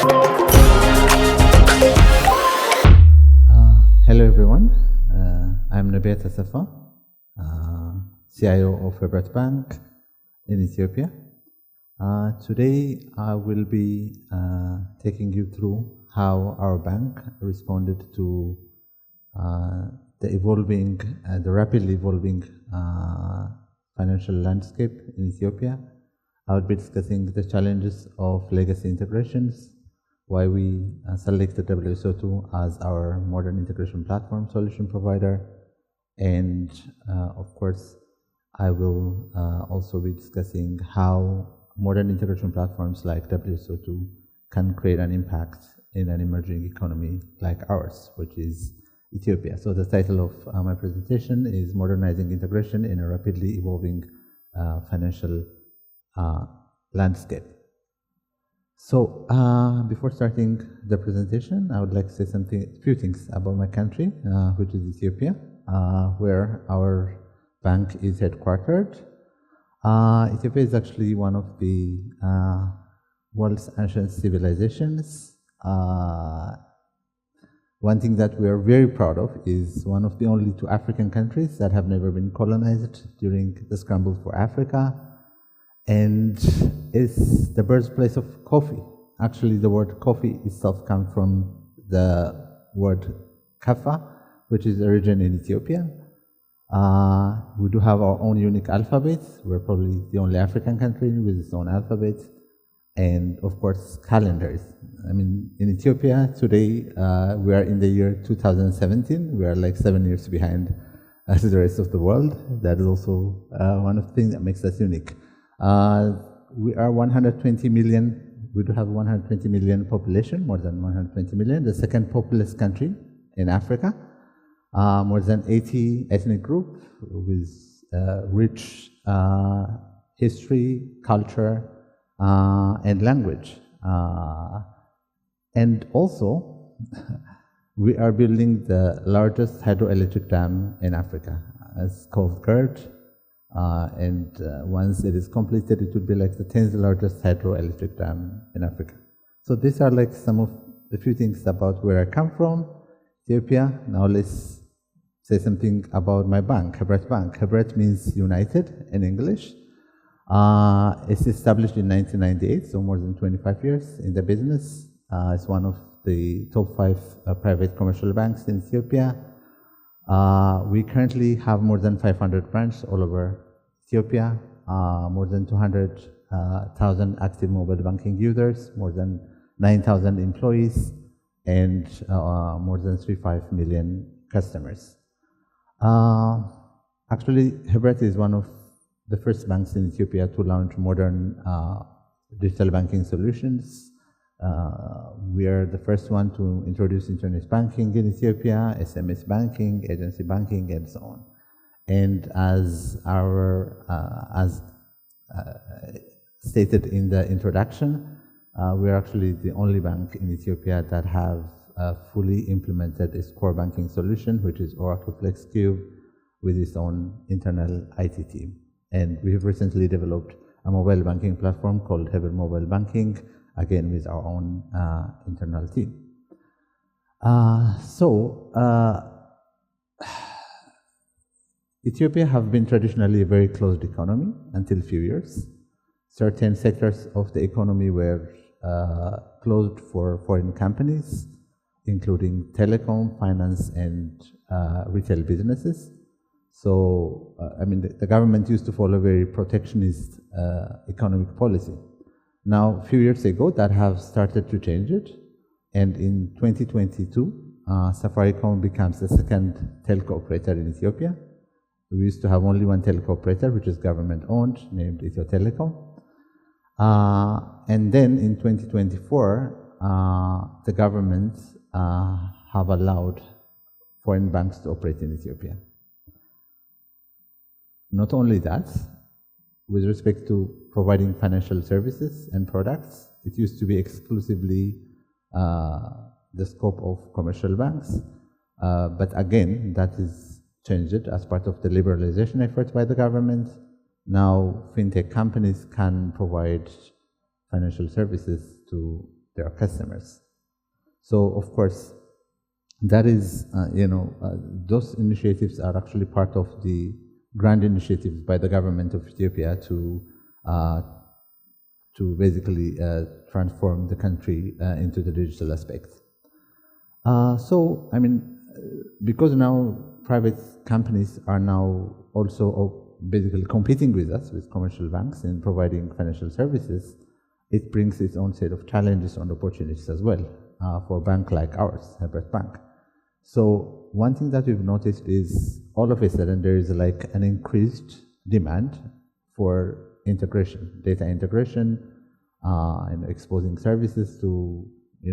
Hello everyone, I'm Nebyat Assefa, CIO of Hibret Bank in Ethiopia. Today I will be taking you through how our bank responded to the rapidly evolving financial landscape in Ethiopia. I will be discussing the challenges of legacy integrations, why we selected WSO2 as our modern integration platform solution provider, and of course I will also be discussing how modern integration platforms like WSO2 can create an impact in an emerging economy like ours, which is Ethiopia. So the title of my presentation is Modernizing Integration in a Rapidly Evolving Financial Landscape. So before starting the presentation, I would like to say a few things about my country, which is Ethiopia, where our bank is headquartered. Ethiopia is actually one of the world's ancient civilizations. One thing that we are very proud of is one of the only two African countries that have never been colonized during the scramble for Africa. And it's the birthplace of coffee. Actually, the word coffee itself comes from the word kafa, which is origin in Ethiopia. We do have our own unique alphabet. We're probably the only African country with its own alphabet. And of course, calendars. I mean, in Ethiopia today, we are in the year 2017. We are like 7 years behind the rest of the world. That is also one of the things that makes us unique. We are 120 million, we do have 120 million population, more than 120 million, the second populous country in Africa, more than 80 ethnic groups with rich history, culture, and language. And also, we are building the largest hydroelectric dam in Africa. It's called GERD. And once it is completed, it will be like the 10th largest hydroelectric dam in Africa. So these are like some of the few things about where I come from, Ethiopia. Now let's say something about my bank, Hibret Bank. Hibret means united in English. It's established in 1998, so more than 25 years in the business. It's one of the top 5 private commercial banks in Ethiopia. We currently have more than 500 branches all over Ethiopia, more than 200,000 active mobile banking users, more than 9,000 employees, and more than 3.5 million customers. Actually, Hibret is one of the first banks in Ethiopia to launch modern digital banking solutions. We are the first one to introduce internet banking in Ethiopia, SMS banking, agency banking, and so on. And as stated in the introduction, we are actually the only bank in Ethiopia that have fully implemented its core banking solution, which is Oracle FLEXCUBE, with its own internal IT team. And we have recently developed a mobile banking platform called Hibret Mobile Banking, again with our own internal team. Ethiopia have been traditionally a very closed economy until a few years. Certain sectors of the economy were closed for foreign companies, including telecom, finance, and retail businesses. So, I mean, the government used to follow a very protectionist economic policy. Now, a few years ago, that have started to change it. And in 2022, Safaricom becomes the second telco operator in Ethiopia. We used to have only one telco operator, which is government-owned, named Ethio Telecom. And then in 2024, the government have allowed foreign banks to operate in Ethiopia. Not only that, with respect to providing financial services and products, it used to be exclusively the scope of commercial banks. But again, that is changed as part of the liberalization efforts by the government. Now, fintech companies can provide financial services to their customers. So, of course, that is, those initiatives are actually part of the grand initiatives by the government of Ethiopia to basically transform the country into the digital aspect. So, I mean, because now private companies are now also basically competing with us, with commercial banks, in providing financial services, it brings its own set of challenges and opportunities as well for a bank like ours, Hibret Bank. So one thing that we've noticed is all of a sudden there is like an increased demand for integration, data integration, and exposing services to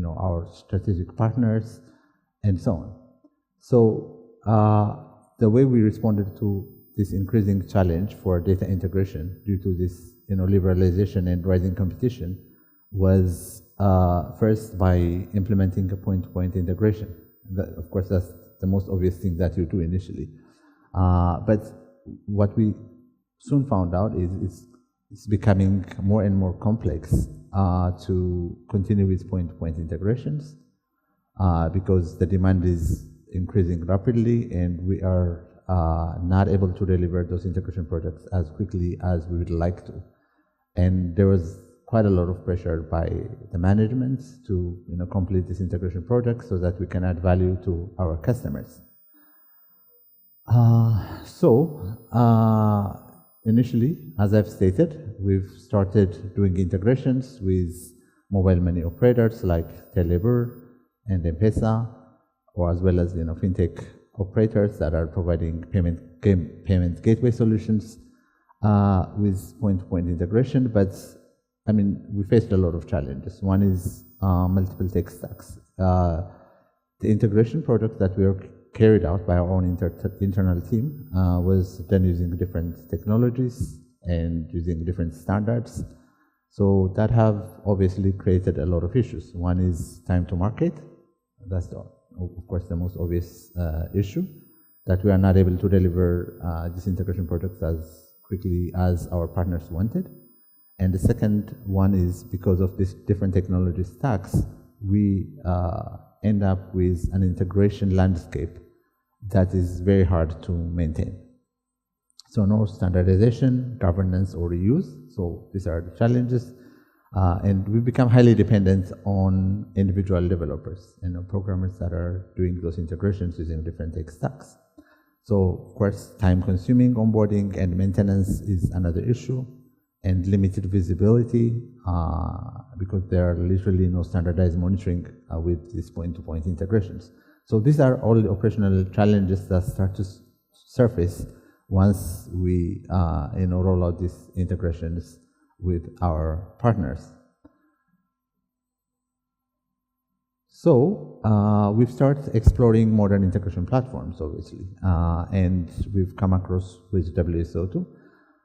our strategic partners, and so on. So the way we responded to this increasing challenge for data integration due to this liberalization and rising competition was first by implementing a point-to-point integration. Of course, that's the most obvious thing that you do initially. But what we soon found out is it's becoming more and more complex to continue with point-to-point integrations because the demand is increasing rapidly, and we are not able to deliver those integration projects as quickly as we would like to. And there was quite a lot of pressure by the management to complete this integration project so that we can add value to our customers. Initially, as I've stated, we've started doing integrations with mobile money operators like Telebur and M-Pesa, or as well as fintech operators that are providing payment gateway solutions with point-to-point integration. But I mean, we faced a lot of challenges. One is multiple tech stacks. The integration project that we carried out by our own internal team was done using different technologies and using different standards. So that have obviously created a lot of issues. One is time to market. That's, of course, the most obvious issue, that we are not able to deliver this integration project as quickly as our partners wanted. And the second one is because of these different technology stacks, we end up with an integration landscape that is very hard to maintain. So no standardization, governance, or reuse. So these are the challenges. And we become highly dependent on individual developers and programmers that are doing those integrations using different tech stacks. So, of course, time-consuming onboarding and maintenance is another issue, and limited visibility because there are literally no standardized monitoring with these point-to-point integrations. So these are all the operational challenges that start to surface once we roll out these integrations with our partners. So we've started exploring modern integration platforms, obviously, and we've come across with WSO2.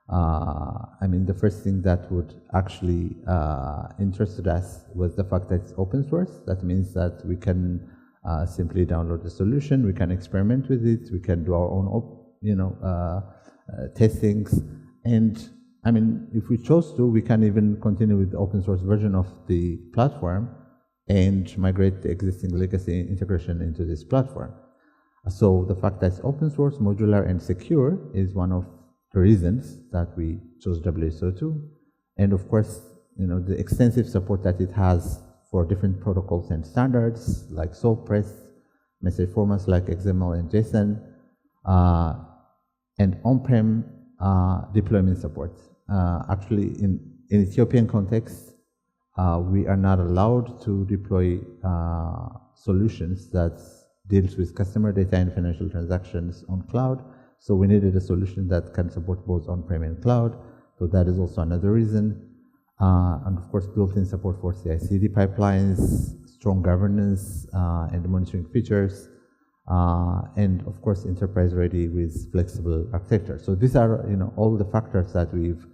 I mean, the first thing that would actually interested us was the fact that it's open source. That means that we can simply download the solution, we can experiment with it, we can do our own, testings, and I mean, if we chose to, we can even continue with the open source version of the platform and migrate the existing legacy integration into this platform. So the fact that it's open source, modular, and secure is one of the reasons that we chose WSO2. And of course, the extensive support that it has for different protocols and standards like SOAP, REST, message formats like XML and JSON, and on-prem deployment support. Actually, in Ethiopian context, we are not allowed to deploy solutions that deals with customer data and financial transactions on cloud. So we needed a solution that can support both on-prem and cloud. So that is also another reason. And of course, built-in support for CI/CD pipelines, strong governance and monitoring features, and of course, enterprise-ready with flexible architecture. So these are, all the factors that we've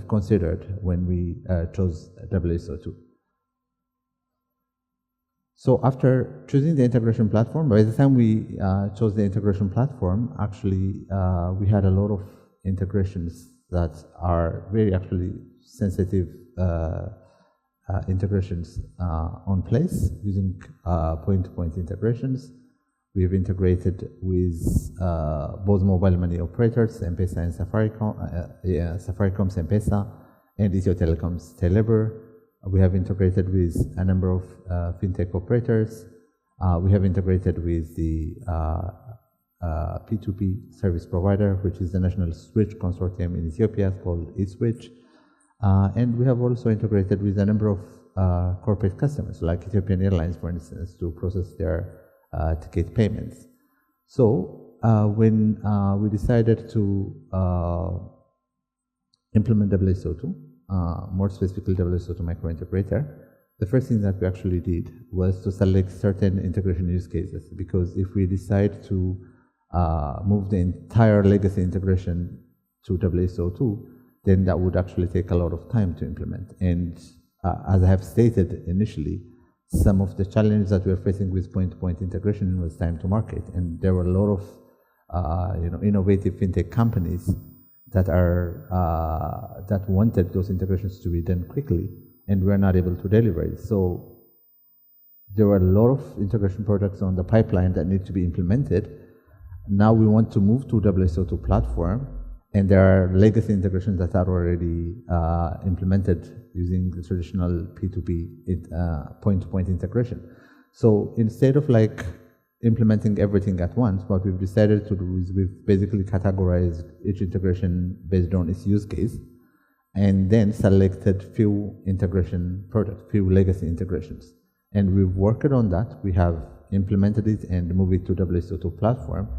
considered when we chose WSO2. So after choosing the integration platform, by the time we chose the integration platform, actually we had a lot of integrations that are very actually sensitive integrations on place using point-to-point integrations. We have integrated with both mobile money operators, M-Pesa and Safaricom's M-Pesa, and Ethio Telecom's Telebr. We have integrated with a number of fintech operators. We have integrated with the P2P service provider, which is the National Switch Consortium in Ethiopia called eSwitch. And we have also integrated with a number of corporate customers, like Ethiopian Airlines, for instance, to process their ticket payments. So when we decided to implement WSO2, more specifically WSO2 microintegrator, the first thing that we actually did was to select certain integration use cases, because if we decide to move the entire legacy integration to WSO2, then that would actually take a lot of time to implement. And as I have stated initially, some of the challenges that we are facing with point-to-point integration was time to market, and there were a lot of innovative fintech companies that wanted those integrations to be done quickly, and we're not able to deliver it. So there were a lot of integration projects on the pipeline that need to be implemented. Now we want to move to WSO2 platform, and there are legacy integrations that are already implemented using the traditional P2P point-to-point integration. So instead of like implementing everything at once, what we've decided to do is we've basically categorized each integration based on its use case, and then selected few integration projects, few legacy integrations. And we've worked on that. We have implemented it and moved it to WSO2 platform.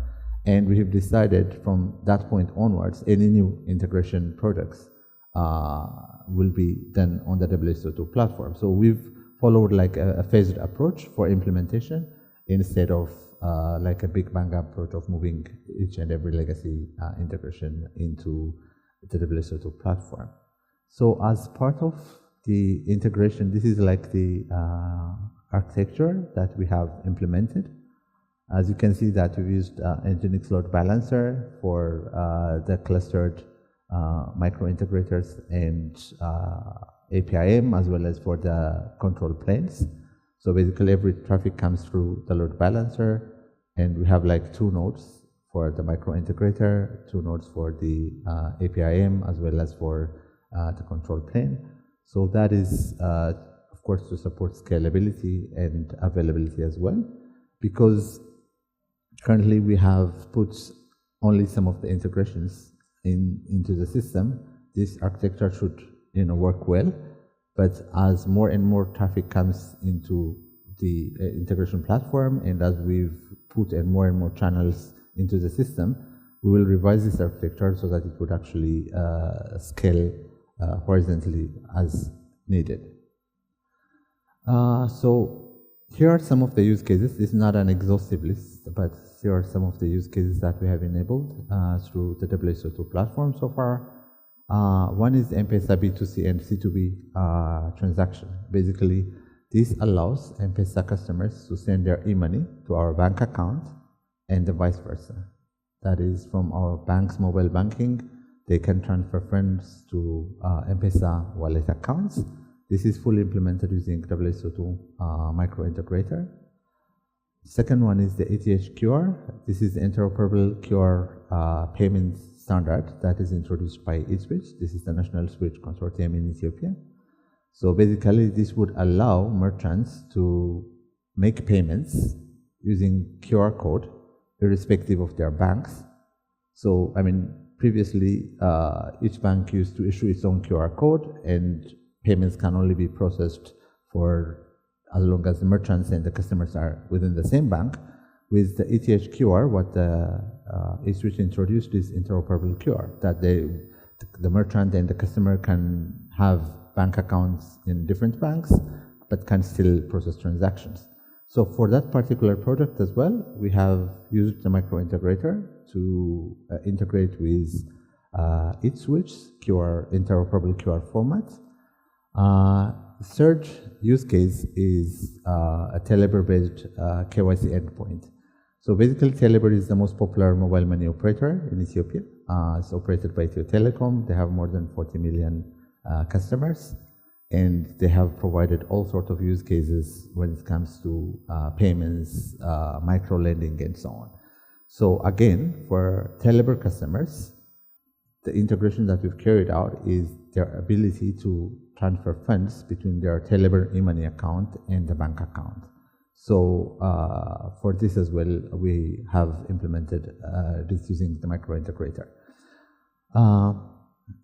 And we have decided from that point onwards, any new integration projects will be done on the WSO2 platform. So we've followed like a phased approach for implementation instead of like a big bang approach of moving each and every legacy integration into the WSO2 platform. So as part of the integration, this is like the architecture that we have implemented. As you can see that we've used Nginx load balancer for the clustered micro integrators and APIM, as well as for the control planes. So basically every traffic comes through the load balancer, and we have like 2 nodes for the micro integrator, 2 nodes for the APIM, as well as for the control plane. So that is, of course, to support scalability and availability as well, because currently we have put only some of the integrations into the system. This architecture should work well, but as more and more traffic comes into the integration platform, and as we've put in more and more channels into the system, we will revise this architecture so that it would actually scale horizontally as needed. So here are some of the use cases. This is not an exhaustive list, but here are some of the use cases that we have enabled through the WSO2 platform so far. One is M-Pesa B2C and C2B transaction. Basically, this allows M-Pesa customers to send their e-money to our bank account and vice versa. That is, from our bank's mobile banking, they can transfer funds to M-Pesa wallet accounts. This is fully implemented using WSO2 micro integrator. Second one is the ETH QR. This is the interoperable QR payment standard that is introduced by eSwitch. This is the National Switch Consortium in Ethiopia. So basically, this would allow merchants to make payments using QR code, irrespective of their banks. So, I mean, previously, each bank used to issue its own QR code, and payments can only be processed for as long as the merchants and the customers are within the same bank. With the ETH QR, what the eSwitch introduced is interoperable QR, that the merchant and the customer can have bank accounts in different banks, but can still process transactions. So for that particular project as well, we have used the micro integrator to integrate with eSwitch's interoperable QR format. Third use case is a Telebr-based KYC endpoint. So basically, Telebr is the most popular mobile money operator in Ethiopia. It's operated by Ethio Telecom. They have more than 40 million customers. and they have provided all sorts of use cases when it comes to payments, micro-lending, and so on. So again, for Telebr customers, the integration that we've carried out is their ability to transfer funds between their Telebr e-money account and the bank account. So for this as well, we have implemented this using the micro integrator.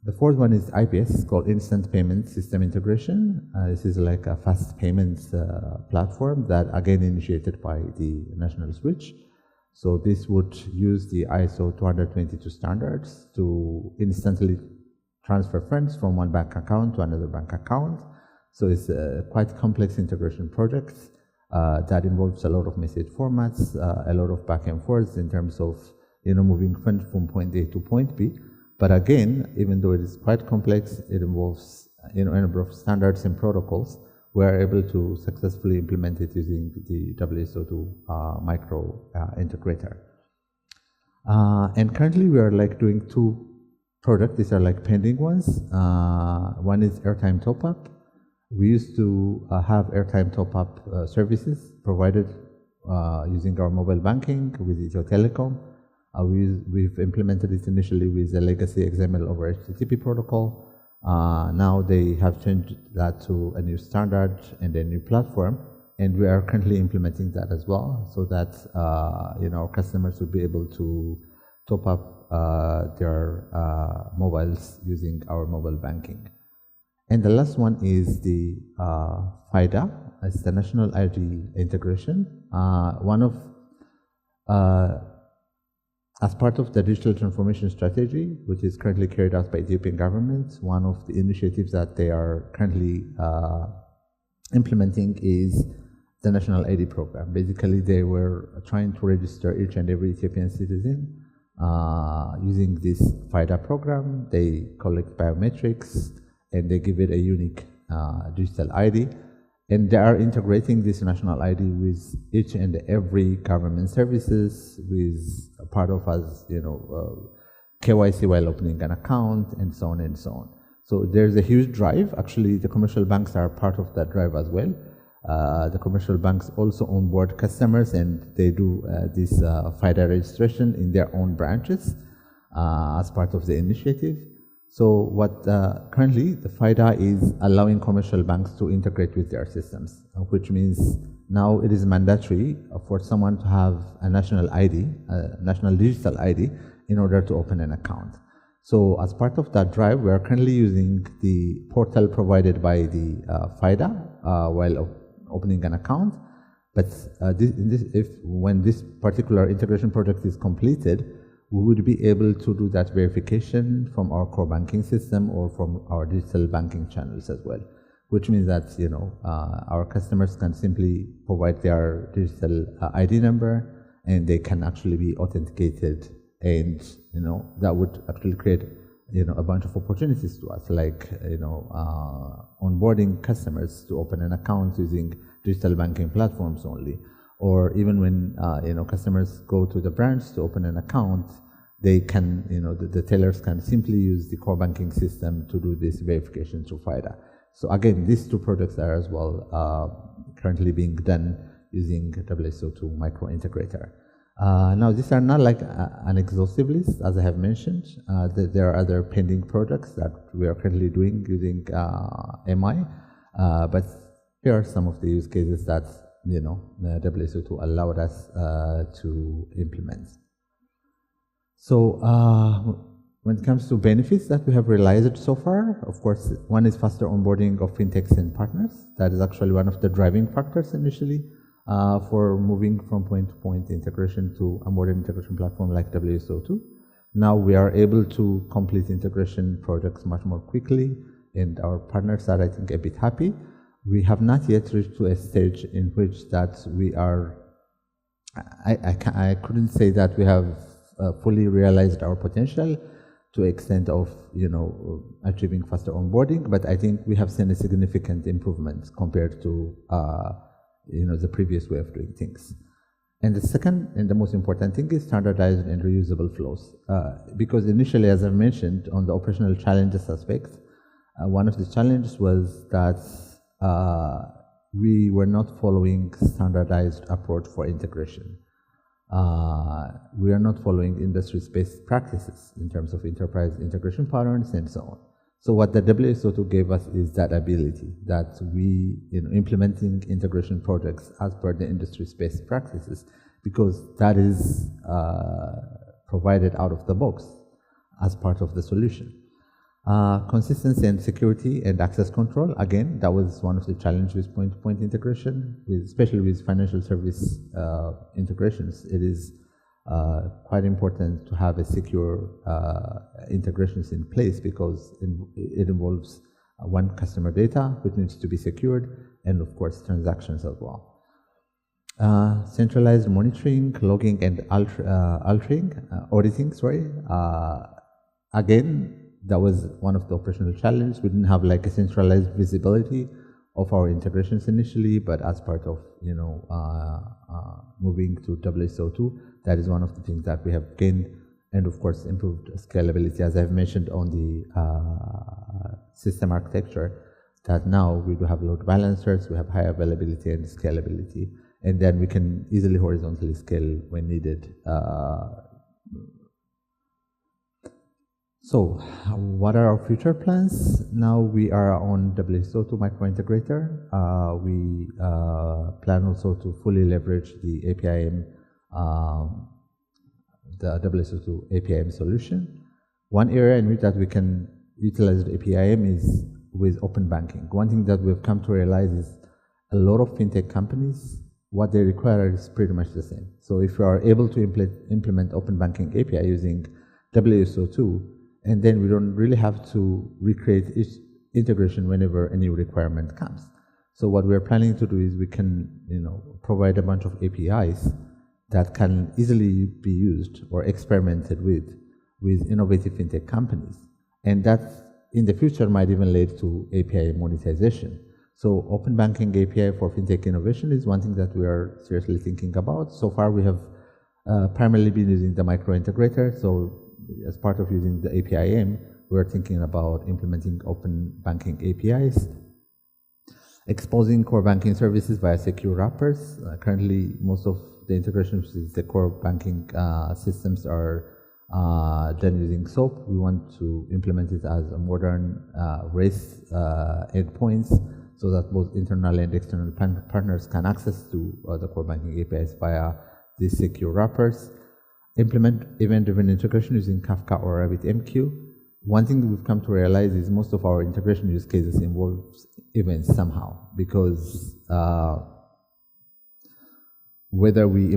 The fourth one is IPS, called Instant Payment System Integration. This is like a fast payments platform that again initiated by the National Switch. So this would use the ISO 20022 standards to instantly transfer funds from one bank account to another bank account. So it's a quite complex integration project that involves a lot of message formats, a lot of back and forth in terms of moving funds from point A to point B. But again, even though it is quite complex, it involves a number of standards and protocols. We are able to successfully implement it using the WSO2 micro integrator. And currently we are like doing two products. These are like pending ones. One is airtime top-up. We used to have airtime top-up services provided using our mobile banking with Ethio Telecom. We've implemented it initially with a legacy XML over HTTP protocol. Now they have changed that to a new standard and a new platform, and we are currently implementing that as well, so that our customers will be able to top up their mobiles using our mobile banking. And the last one is the FIDA. It's the National ID Integration. As part of the digital transformation strategy, which is currently carried out by Ethiopian government, one of the initiatives that they are currently implementing is the National ID program. Basically, they were trying to register each and every Ethiopian citizen using this FIDA program. They collect biometrics and they give it a unique digital ID. And they are integrating this national ID with each and every government services, with a part of us, KYC while opening an account, and so on and so on. So there's a huge drive. Actually, the commercial banks are part of that drive as well. The commercial banks also onboard customers, and they do this FIDA registration in their own branches as part of the initiative. So what currently the FIDA is allowing commercial banks to integrate with their systems, which means now it is mandatory for someone to have a national ID, a national digital ID, in order to open an account. So as part of that drive, we are currently using the portal provided by the FIDA while opening an account. But when this particular integration project is completed, we would be able to do that verification from our core banking system or from our digital banking channels as well, which means that our customers can simply provide their digital ID number, and they can actually be authenticated, and that would actually create a bunch of opportunities to us, like onboarding customers to open an account using digital banking platforms only. Or even when customers go to the branch to open an account, they can, the tellers can simply use the core banking system to do this verification through FIDA. So again, these two products are as well currently being done using WSO2 micro integrator. Now, these are not like an exhaustive list, as I have mentioned. There are other pending projects that we are currently doing using MI, but here are some of the use cases that the WSO2 allowed us to implement. So when it comes to benefits that we have realized so far, of course, one is faster onboarding of fintechs and partners. That is actually one of the driving factors initially for moving from point-to-point integration to a modern integration platform like WSO2. Now we are able to complete integration projects much more quickly, and our partners are, I think, a bit happy. We have not yet reached to a stage in which that we are, I couldn't say that we have fully realized our potential to extent of achieving faster onboarding, but I think we have seen a significant improvement compared to the previous way of doing things. And the second and the most important thing is standardized and reusable flows, because initially, as I mentioned, on the operational challenges aspect, one of the challenges was that we were not following standardized approach for integration. We are not following industry-based practices in terms of enterprise integration patterns and so on. So what the WSO2 gave us is that ability that we, implementing integration projects as per the industry-based practices, because that is provided out of the box as part of the solution. Consistency and security and access control, again, that was one of the challenges with point-to-point integration, especially with financial service integrations. It is quite important to have a secure integrations in place because it involves one customer data, which needs to be secured, and of course transactions as well. Centralized monitoring, logging, and auditing. Again, that was one of the operational challenges. We didn't have like a centralized visibility of our integrations initially, but as part of moving to WSO2, that is one of the things that we have gained, and of course improved scalability, as I've mentioned on the system architecture, that now we do have load balancers, we have high availability and scalability, and then we can easily horizontally scale when needed. So what are our future plans? Now we are on WSO2 microintegrator. We plan also to fully leverage the APIM, the WSO2 APIM solution. One area in which that we can utilize the APIM is with open banking. One thing that we've come to realize is a lot of fintech companies, what they require is pretty much the same. So if you are able to implement open banking API using WSO2, and then we don't really have to recreate each integration whenever a new requirement comes. So what we're planning to do is we can, provide a bunch of APIs that can easily be used or experimented with innovative fintech companies. And that in the future might even lead to API monetization. So open banking API for fintech innovation is one thing that we are seriously thinking about. So far we have primarily been using the microintegrator. So as part of using the APIM, we're thinking about implementing open banking APIs, exposing core banking services via secure wrappers. Currently, most of the integrations with the core banking systems are done using SOAP. We want to implement it as a modern REST endpoints so that both internal and external partners can access to the core banking APIs via these secure wrappers. Implement event-driven integration using Kafka or RabbitMQ. One thing we've come to realize is most of our integration use cases involves events somehow, because whether we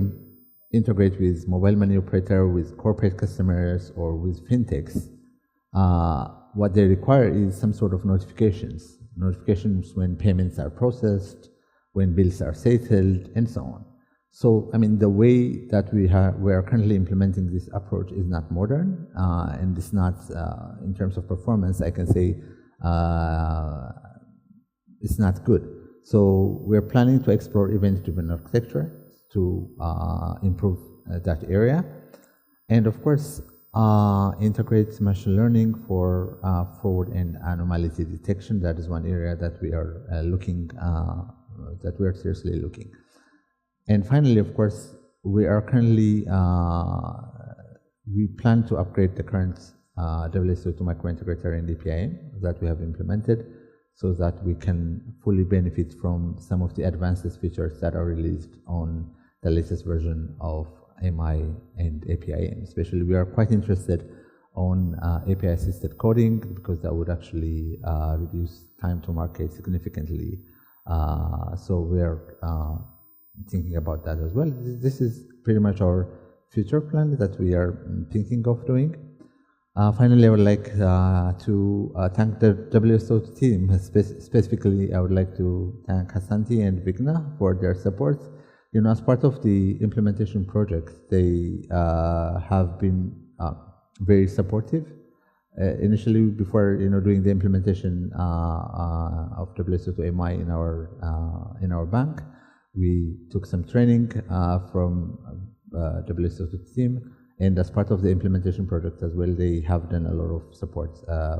integrate with mobile money operator, with corporate customers, or with fintechs, what they require is some sort of notifications. Notifications when payments are processed, when bills are settled, and so on. So, the way that we are currently implementing this approach is not modern, and it's not, in terms of performance, I can say it's not good. So, we're planning to explore event-driven architecture to improve that area. And of course, integrate machine learning for fraud and anomaly detection. That is one area that we are seriously looking. And finally, of course, we are currently, we plan to upgrade the current WSO2 microintegrator and APIM that we have implemented so that we can fully benefit from some of the advanced features that are released on the latest version of MI and APIM. Especially, we are quite interested on API-assisted coding because that would actually reduce time to market significantly. So we are thinking about that as well. This is pretty much our future plan that we are thinking of doing. Finally, I would like to thank the WSO2 team. Specifically, I would like to thank Hassanti and Vigna for their support. As part of the implementation project, they have been very supportive. Initially, before doing the implementation of WSO2 MI in our bank, we took some training from WSO2 team, And as part of the implementation project as well, they have done a lot of support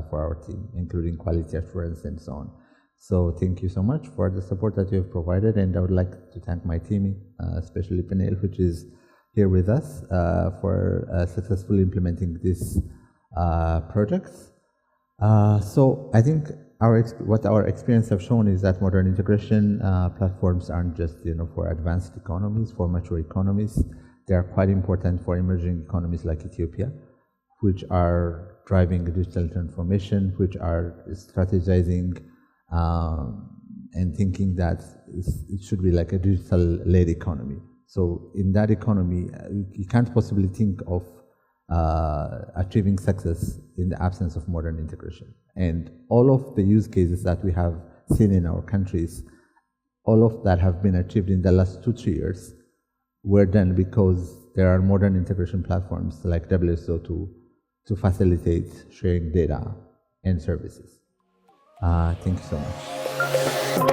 for our team, including quality assurance and so on. So thank you so much for the support that you have provided, and I would like to thank my team, especially Penel, which is here with us, for successfully implementing this project. So I think what our experience have shown is that modern integration platforms aren't just for advanced economies, for mature economies. They are quite important for emerging economies like Ethiopia, which are driving digital transformation, which are strategizing and thinking that it should be like a digital-led economy. So in that economy, you can't possibly think of achieving success in the absence of modern integration. And all of the use cases that we have seen in our countries, all of that have been achieved in the last 2-3 years, were done because there are modern integration platforms like WSO to facilitate sharing data and services. Thank you so much.